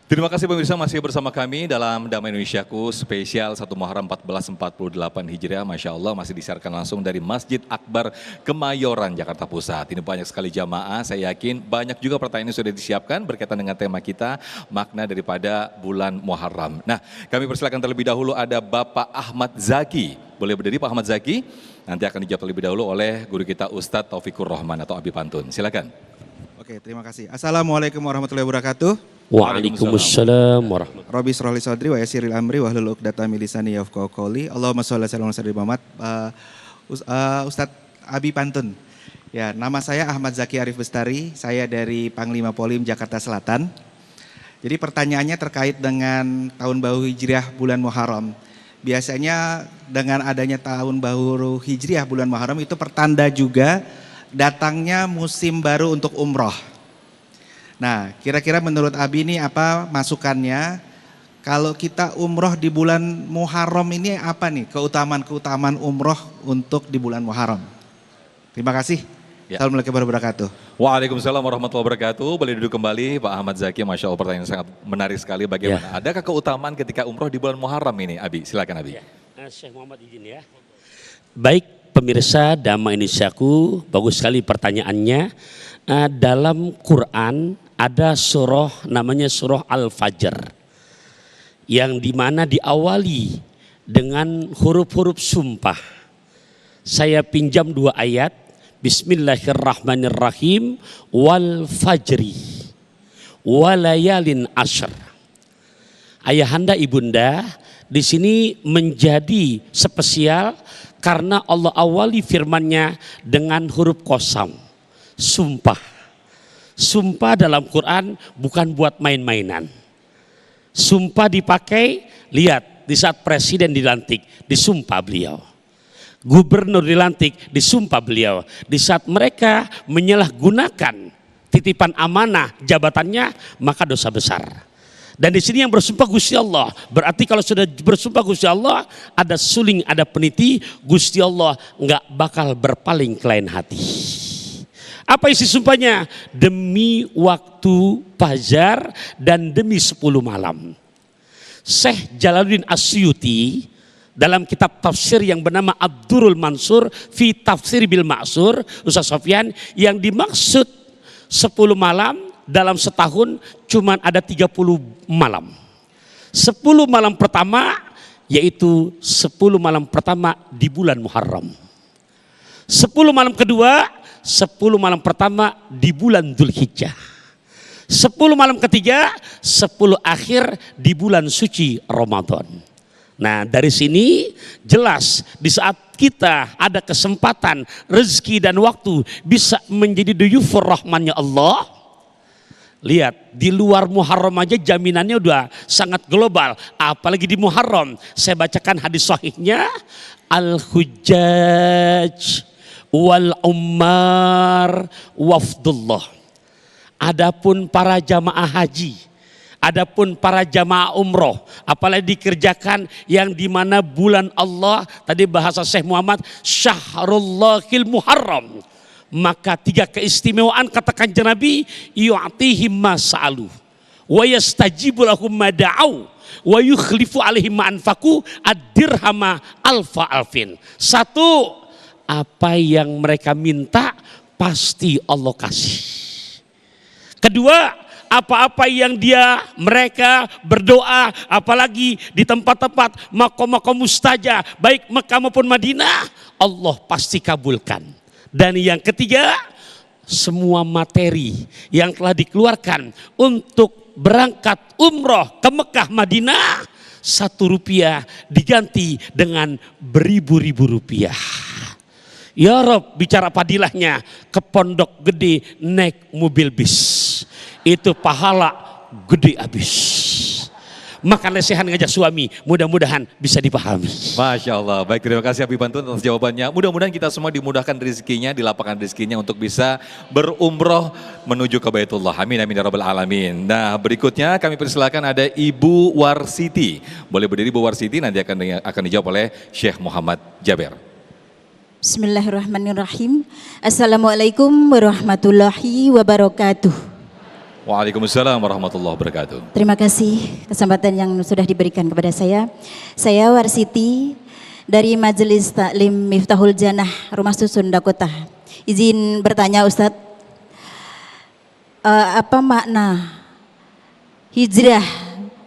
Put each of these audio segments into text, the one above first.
Terima kasih pemirsa masih bersama kami dalam Damai Indonesiaku spesial 1 Muharram 1448 Hijriah. Masya Allah masih disiarkan langsung dari Masjid Akbar Kemayoran, Jakarta Pusat. Ini banyak sekali jamaah, saya yakin banyak juga pertanyaan yang sudah disiapkan berkaitan dengan tema kita, makna daripada bulan Muharram. Nah, kami persilakan terlebih dahulu ada Bapak Ahmad Zaki. Boleh berdiri Pak Ahmad Zaki? Nanti akan dijawab terlebih dahulu oleh guru kita Ustadz Taufikur Rahman atau Abi Pantun. Silakan. Oke, terima kasih. Assalamualaikum warahmatullahi wabarakatuh. Waalaikumsalam warahmatullahi Robi Srohli Sodri wa Yasiril Amri wa hlul 'uqdatam min lisani yafqahu qouli. Allahumma sholli ala sayyidina Muhammad. Ustadz Abi Pantun. Ya, nama saya Ahmad Zaki Arif Bestari. Saya dari Panglima Polim Jakarta Selatan. Jadi pertanyaannya terkait dengan tahun baru Hijriah bulan Muharram. Biasanya dengan adanya tahun baru Hijriah bulan Muharram itu pertanda juga datangnya musim baru untuk umroh. Nah, kira-kira menurut Abi ini apa masukannya? Kalau kita umroh di bulan Muharram ini apa nih keutamaan-keutamaan umroh untuk di bulan Muharram? Terima kasih. Ya. Assalamualaikum warahmatullahi wabarakatuh. Waalaikumsalam warahmatullahi wabarakatuh. Boleh duduk kembali Pak Ahmad Zaki. Masya Allah pertanyaan sangat menarik sekali. Bagaimana? Adakah keutamaan ketika umroh di bulan Muharram ini Abi? Silakan Abi. Syekh Muhammad izin ya. Baik pemirsa Damai Indonesiaku, bagus sekali pertanyaannya. Dalam Quran ada surah namanya surah Al-Fajr yang dimana diawali dengan huruf-huruf sumpah. Saya pinjam 2 ayat. Bismillahirrahmanirrahim wal fajri walayalin ashr. Ayahanda ibunda di sini menjadi spesial karena Allah awali firman-Nya dengan huruf qasam, sumpah. Sumpah dalam Quran bukan buat main-mainan. Sumpah dipakai, lihat di saat presiden dilantik, disumpah beliau. Gubernur dilantik, disumpah beliau. Di saat mereka menyalahgunakan titipan amanah jabatannya, maka dosa besar. Dan di sini yang bersumpah Gusti Allah. Berarti kalau sudah bersumpah Gusti Allah, ada suling, ada peniti, Gusti Allah nggak bakal berpaling ke lain hati. Apa isi sumpahnya? Demi waktu fajar dan demi 10 malam. Syekh Jalaluddin Asyuti dalam kitab tafsir yang bernama Abdurul Mansur fi Tafsir bil Ma'sur, Ustaz Sofyan, yang dimaksud 10 malam dalam setahun cuma ada 30 malam. 10 malam pertama yaitu 10 malam pertama di bulan Muharram. 10 malam kedua 10 malam pertama di bulan Dzulhijjah. 10 malam ketiga, 10 akhir di bulan suci Ramadan. Nah, dari sini jelas di saat kita ada kesempatan, rezeki dan waktu bisa menjadi duyufur rahmannya Allah. Lihat, di luar Muharram aja jaminannya udah sangat global, apalagi di Muharram. Saya bacakan hadis sahihnya, Al-Hujjaj wal ummar wafdullah. Adapun para jamaah haji, adapun para jamaah umroh, apalagi dikerjakan yang dimana bulan Allah, tadi bahasa Syekh Muhammad, Syahrullahil Muharram, maka 3 keistimewaan katakan Nabi, yu'atihim mas'alu wa yastajibu lahum mada'au wa yukhlifu alaihim ma'anfaku ad-dirhama alfa alfin. 1, apa yang mereka minta pasti Allah kasih. Kedua, apa-apa yang mereka berdoa, apalagi di tempat-tempat makom-makom mustajab, baik Mekah maupun Madinah, Allah pasti kabulkan. Dan yang ketiga, semua materi yang telah dikeluarkan untuk berangkat umroh ke Mekah Madinah, 1 rupiah diganti dengan beribu-ribu rupiah. Ya Rob, bicara padilahnya, ke Pondok Gede naik mobil bis, itu pahala gede habis. Maka lesehan ngajak suami, mudah-mudahan bisa dipahami. Masya Allah, baik, terima kasih Abi Pantun atas jawabannya. Mudah-mudahan kita semua dimudahkan rezekinya, dilapangkan rezekinya untuk bisa berumroh menuju ke Baitullah. Amin, amin ya rabbal alamin. Nah, berikutnya kami persilakan ada Ibu Warsiti. Boleh berdiri Ibu Warsiti, nanti akan dijawab oleh Syekh Muhammad Jaber. Bismillahirrahmanirrahim. Assalamualaikum warahmatullahi wabarakatuh. Waalaikumsalam warahmatullahi wabarakatuh. Terima kasih kesempatan yang sudah diberikan kepada saya. Saya Warsiti dari Majelis Taklim Miftahul Jannah Rumah Susun Dakota. Izin bertanya Ustadz, apa makna hijrah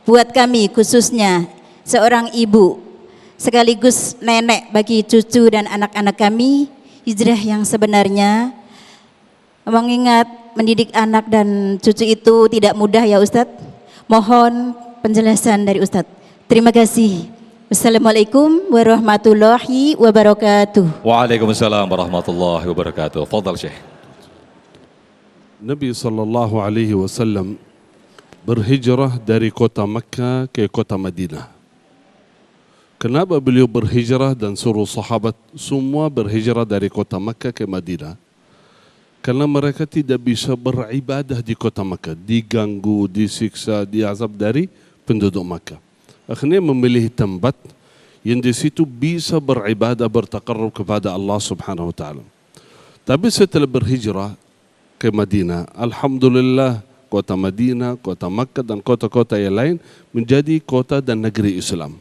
buat kami khususnya seorang ibu sekaligus nenek bagi cucu dan anak-anak kami, hijrah yang sebenarnya mengingat mendidik anak dan cucu itu tidak mudah ya Ustadz. Mohon penjelasan dari Ustadz. Terima kasih. Wassalamualaikum warahmatullahi wabarakatuh. Waalaikumsalam warahmatullahi wabarakatuh. Fadal Syekh. Nabi sallallahu alaihi wasallam berhijrah dari kota Makkah ke kota Madinah. Kenapa beliau berhijrah dan suruh sahabat semua berhijrah dari kota Makkah ke Madinah? Karena mereka tidak bisa beribadah di kota Makkah, diganggu, disiksa, diazab dari penduduk Makkah. Akhirnya memilih tempat yang di situ bisa beribadah, bertakarrub kepada Allah Subhanahu wa taala. Tapi setelah berhijrah ke Madinah, alhamdulillah kota Madinah, kota Makkah dan kota-kota yang lain menjadi kota dan negeri Islam.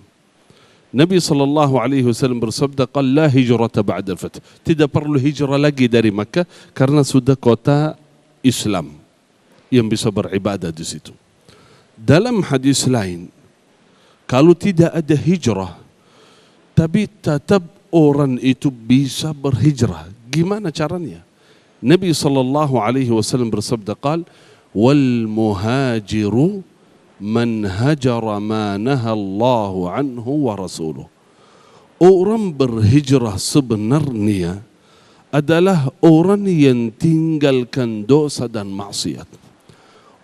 Nabi SAW bersabda, "Qal la hijrata ba'da al-fath." Tidak perlu hijrah lagi dari Makkah karena sudah kota Islam yang bisa beribadah di situ. Dalam hadis lain, kalau tidak ada hijrah, tapi tetap orang itu bisa berhijrah. Gimana caranya? Nabi SAW bersabda, "Qal wal muhajiru man hajara ma nahallahu anhu wa rasuluh." Orang berhijrah sebenarnya adalah orang yang tinggalkan dosa dan maksiat.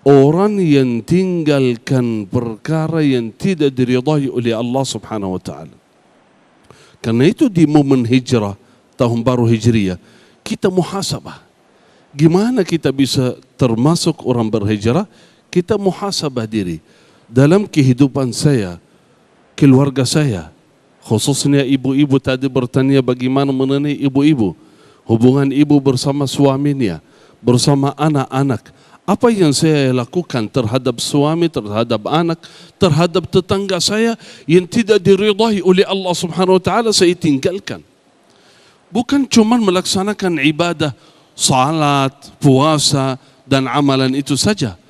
Orang yang tinggalkan perkara yang tidak diridhai oleh Allah Subhanahu wa taala. Karena itu di momen hijrah tahun baru Hijriah kita muhasabah. Gimana kita bisa termasuk orang berhijrah? Kita muhasabah diri dalam kehidupan saya, keluarga saya, khususnya ibu-ibu tadi bertanya bagaimana mengenai ibu-ibu, hubungan ibu bersama suaminya, bersama anak-anak. Apa yang saya lakukan terhadap suami, terhadap anak, terhadap tetangga saya yang tidak diridhai oleh Allah Subhanahu wa taala saya tinggalkan. Bukan cuma melaksanakan ibadah, salat, puasa dan amalan itu saja.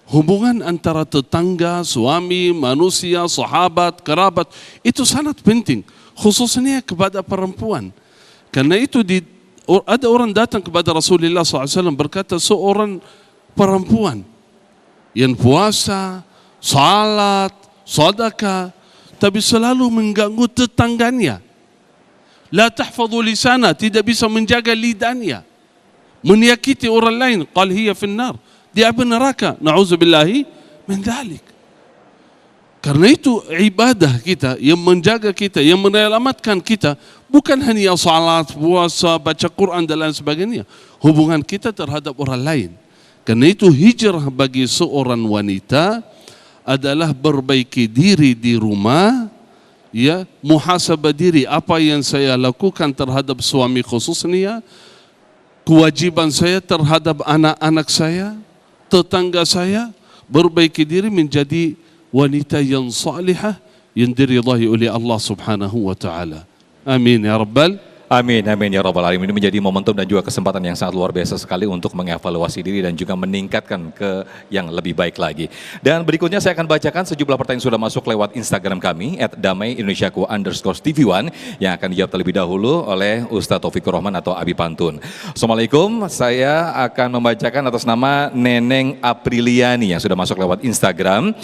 Hubungan antara tetangga, suami, manusia, sahabat, kerabat itu sangat penting, khususnya kepada perempuan. Karena itu ada orang datang kepada Rasulullah SAW berkata, seorang perempuan yang puasa, salat, sedekah, tapi selalu mengganggu tetangganya. La tahfadhu lisana, tidak bisa menjaga lidahnya, menyakiti orang lain. Qal hiya finnar, dia api neraka. Na'udzubillahi min dzalik. Karena itu ibadah kita yang menjaga kita, yang menyelamatkan kita bukan hanya salat, puasa, baca Quran dan lain sebagainya. Hubungan kita terhadap orang lain. Karena itu hijrah bagi seorang wanita adalah perbaiki diri di rumah, ya, muhasabah diri apa yang saya lakukan terhadap suami khususnya, kewajiban saya terhadap anak-anak saya, tetangga saya, berbaiki diri menjadi wanita yang salihah yang diridhai oleh Allah Subhanahu wa taala. Amin ya rabbal. Amin, amin ya rabbal alamin. Ini menjadi momentum dan juga kesempatan yang sangat luar biasa sekali untuk mengevaluasi diri dan juga meningkatkan ke yang lebih baik lagi. Dan berikutnya saya akan bacakan sejumlah pertanyaan yang sudah masuk lewat Instagram kami @damaiindonesiaku_TV1 yang akan dijawab terlebih dahulu oleh Ustadz Taufikur Rahman atau Abi Pantun. Assalamualaikum, saya akan membacakan atas nama Neneng Apriliani yang sudah masuk lewat Instagram.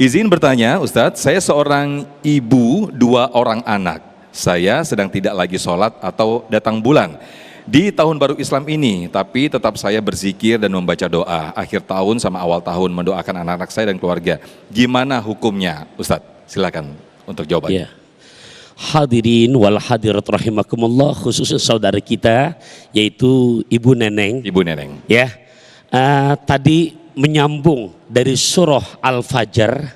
Izin bertanya Ustadz, saya seorang ibu 2 orang anak. Saya sedang tidak lagi sholat atau datang bulan di tahun baru Islam ini, tapi tetap saya berzikir dan membaca doa akhir tahun sama awal tahun mendoakan anak-anak saya dan keluarga. Gimana hukumnya Ustadz? Silakan untuk jawabannya. Ya. Hadirin wal hadirat rahimakumullah, khususnya saudara kita yaitu Ibu Neneng. Ibu Neneng. Ya, tadi menyambung dari surah Al-Fajr.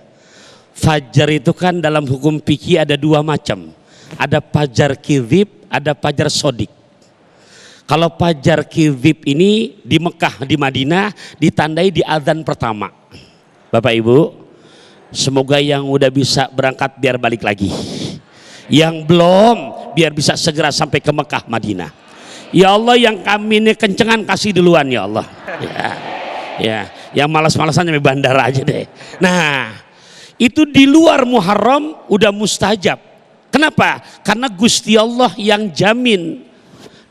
Fajar itu kan dalam hukum fikih ada 2 macam. Ada fajar kizib, ada fajar sodik. Kalau Fajar Kidhib ini di Mekah, di Madinah ditandai di azan pertama. Bapak Ibu, semoga yang udah bisa berangkat biar balik lagi. Yang belum biar bisa segera sampai ke Mekah, Madinah. Ya Allah, yang kami ini kencengan kasih duluan ya Allah. Ya, yang malas-malasan sampai bandara aja deh. Nah, itu di luar Muharram udah mustajab. Kenapa? Karena Gusti Allah yang jamin.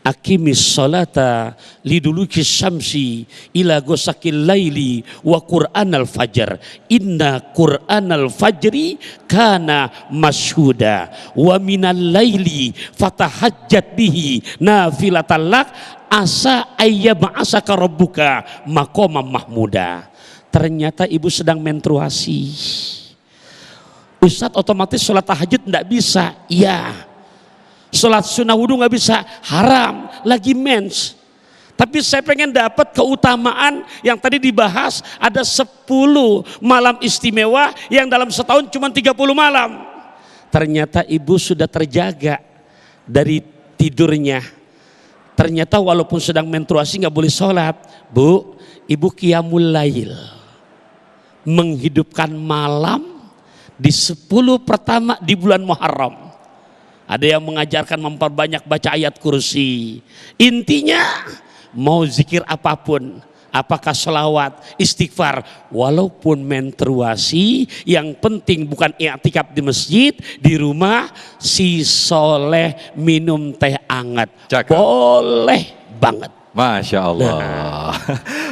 Aqimis sholata liduluki syamsi ila gosakil laili wa qur'anal fajar inna qur'anal fajri kana masyhuda wa minal laili fatahajjat bihi nafilatan lak asa ayyab'asaka rabbuka maqamam mahmuda. Ternyata ibu sedang menstruasi. Ustadz, otomatis sholat tahajud enggak bisa. Iya. Sholat sunnah wudhu nggak bisa, haram, lagi mens. Tapi saya pengen dapat keutamaan yang tadi dibahas, ada 10 malam istimewa yang dalam setahun cuma 30 malam. Ternyata ibu sudah terjaga dari tidurnya. Ternyata walaupun sedang menstruasi nggak boleh sholat. Bu, ibu qiyamul lail, menghidupkan malam di 10 pertama di bulan Muharram. Ada yang mengajarkan memperbanyak baca ayat kursi. Intinya mau zikir apapun, apakah selawat, istighfar, walaupun menstruasi, yang penting bukan i'tikaf di masjid, di rumah si soleh minum teh hangat. Cakep. Boleh banget. Masya Allah.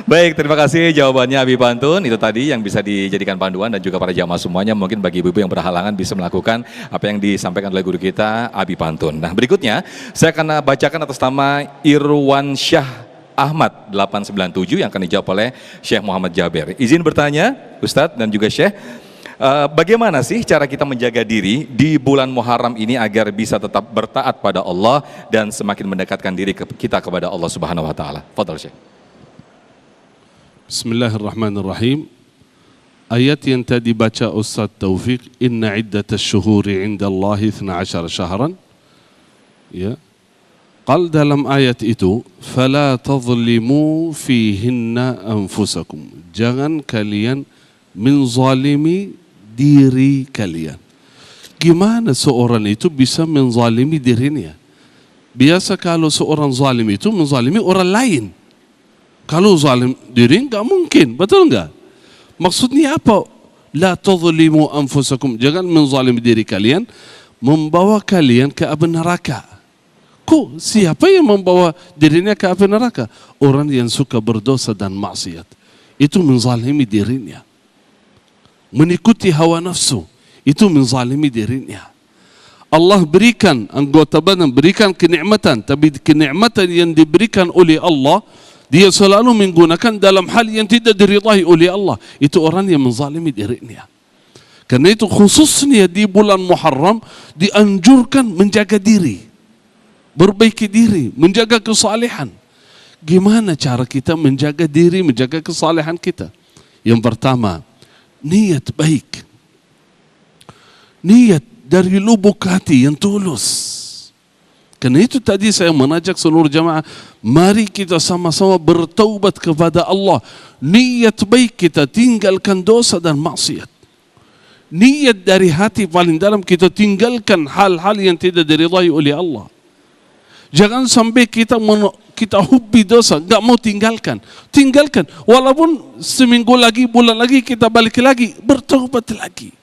Baik, terima kasih jawabannya Abi Pantun. Itu tadi yang bisa dijadikan panduan dan juga para jamaah semuanya. Mungkin bagi ibu-ibu yang berhalangan bisa melakukan apa yang disampaikan oleh guru kita Abi Pantun. Nah, berikutnya saya akan bacakan atas nama Irwan Syah Ahmad 897 yang akan dijawab oleh Syekh Muhammad Jaber. Izin bertanya Ustadz dan juga Syekh, bagaimana sih cara kita menjaga diri di bulan Muharram ini agar bisa tetap bertaat pada Allah dan semakin mendekatkan diri kita kepada Allah Subhanahu wa taala? Fadhal Syekh. Bismillahirrahmanirrahim. Ayat yang tadi baca Ustaz Taufik, inna iddatash syuhuri 'indallahi 12 syahran. Ya. Qal dalam ayat itu, fala tadhlimu fihinna anfusakum. Jangan kalian menzalimi diri kalian. Gimana seorang itu bisa menzalimi dirinya? Biasa kalau seorang zalim itu menzalimi orang lain. Kalau zalim diri enggak mungkin, betul enggak? Maksudnya apa? La tadhlimu anfusakum. Jangan menzalimi diri kalian, membawa kalian ke api neraka. Kok siapa yang membawa dirinya ke api neraka? Orang yang suka berdosa dan maksiat. Itu menzalimi dirinya. Mengikuti hawa nafsu, itu menzalimi dirinya. Allah berikan anggota badan, berikan kenikmatan, tapi kenikmatan yang diberikan oleh Allah, dia selalu menggunakan dalam hal yang tidak diridai oleh Allah. Itu orang yang menzalimi dirinya. Karena itu khususnya di bulan Muharram dianjurkan menjaga diri, berbaiki diri, menjaga kesalehan. Gimana cara kita menjaga diri, menjaga kesalehan kita? Yang pertama, niat baik. Niat dari lubuk hati yang tulus. Karena itu tadi saya mengajak seluruh jamaah, mari kita sama-sama bertaubat kepada Allah. Niat baik kita, tinggalkan dosa dan maksiat. Niat dari hati paling dalam, kita tinggalkan hal-hal yang tidak diridai oleh Allah. Jangan sampai kita hobi dosa, enggak mau tinggalkan. Tinggalkan, walaupun seminggu lagi, bulan lagi kita balik lagi, bertaubat lagi.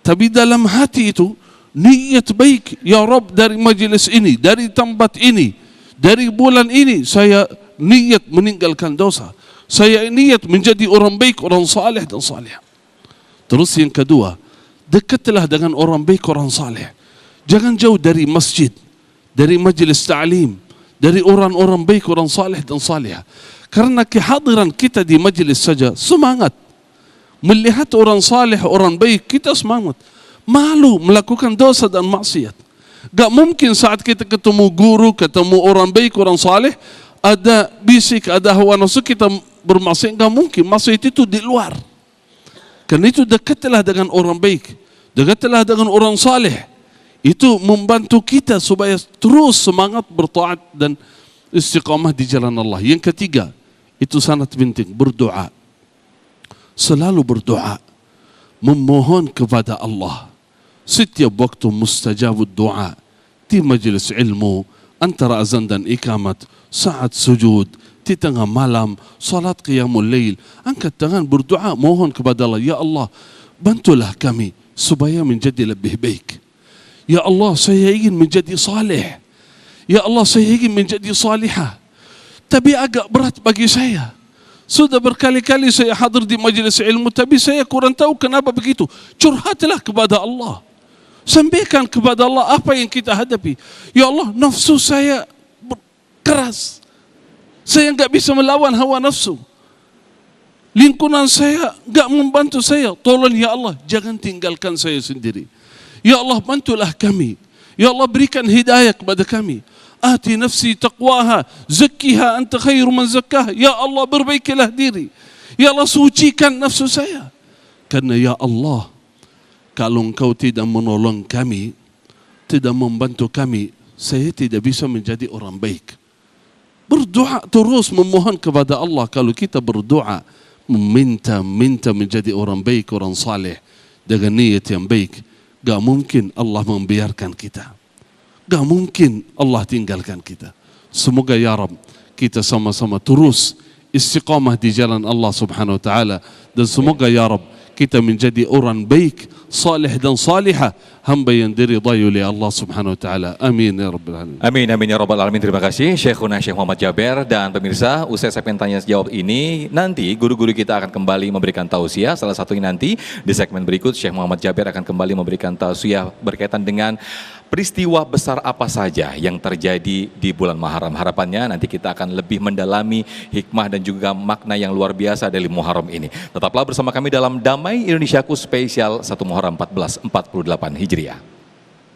Tapi dalam hati itu niat baik, ya Rabb, dari majlis ini, dari tempat ini, dari bulan ini saya niat meninggalkan dosa. Saya niat menjadi orang baik, orang saleh dan saleh. Terus yang kedua, dekatlah dengan orang baik, orang saleh. Jangan jauh dari masjid, dari majlis ta'lim, dari orang-orang baik, orang saleh dan saleh. Karena kehadiran kita di majlis saja semangat. Melihat orang saleh, orang baik, kita semangat. Malu melakukan dosa dan maksiat. Gak mungkin saat kita ketemu guru, ketemu orang baik, orang saleh, ada bisik, ada hawa nafsu, kita bermaksiat. Gak mungkin, maksiat itu di luar. Karena itu dekatlah dengan orang baik, dekatlah dengan orang saleh. Itu membantu kita supaya terus semangat bertaat dan Istiqamah di jalan Allah. Yang ketiga, itu sangat penting, berdoa. Selalu berdoa, memohon kepada Allah. Setiap waktu mustajabud doa, di majlis ilmu, antara azan dan ikamat, saat sujud, di tengah malam, salat qiyamul lail, angkat tangan berdoa, mohon kepada Allah, ya Allah, bantulah kami supaya menjadi lebih baik. Ya Allah, saya ingin menjadi saleh. Ya Allah, saya ingin menjadi salihah. Tapi agak berat bagi saya. Sudah berkali-kali saya hadir di majlis ilmu, tapi saya kurang tahu kenapa begitu. Curhatlah kepada Allah. Sampaikan kepada Allah apa yang kita hadapi. Ya Allah, nafsu saya keras. Saya enggak bisa melawan hawa nafsu. Lingkungan saya enggak membantu saya. Tolong ya Allah, jangan tinggalkan saya sendiri. Ya Allah, bantulah kami. Ya Allah, berikan hidayah kepada kami. Ati nafsi taqwaha, zakkiha anta khairu man zakkaha. Ya Allah, perbaikilah diri. Ya Allah, sucikan nafsu saya. Karena ya Allah, kalau engkau tidak menolong kami, tidak membantu kami, saya tidak bisa menjadi orang baik. Berdoa terus, memohon kepada Allah. Kalau kita berdoa, meminta menjadi orang baik, orang saleh, dengan niat yang baik, gak mungkin Allah membiarkan kita. Gak mungkin Allah tinggalkan kita. Semoga ya Rabb, kita sama-sama terus istiqamah di jalan Allah subhanahu wa ta'ala. Dan semoga ya Rabb, kita menjadi orang baik, salih dan salihah, hamba yang diridai oleh Allah subhanahu wa ta'ala. Amin ya Rabbal Alamin. Amin, amin ya Rabbal Alamin. Terima kasih Syekhuna Syekh Muhammad Jaber. Dan pemirsa, usai segmen tanya jawab ini, nanti guru-guru kita akan kembali memberikan tausiah. Salah satunya nanti di segmen berikut, Syekh Muhammad Jaber akan kembali memberikan tausiah berkaitan dengan peristiwa besar apa saja yang terjadi di bulan Muharram. Harapannya nanti kita akan lebih mendalami hikmah dan juga makna yang luar biasa dari Muharram ini. Tetaplah bersama kami dalam Damai Indonesiaku spesial 1 Muharram 1448 Hijriah.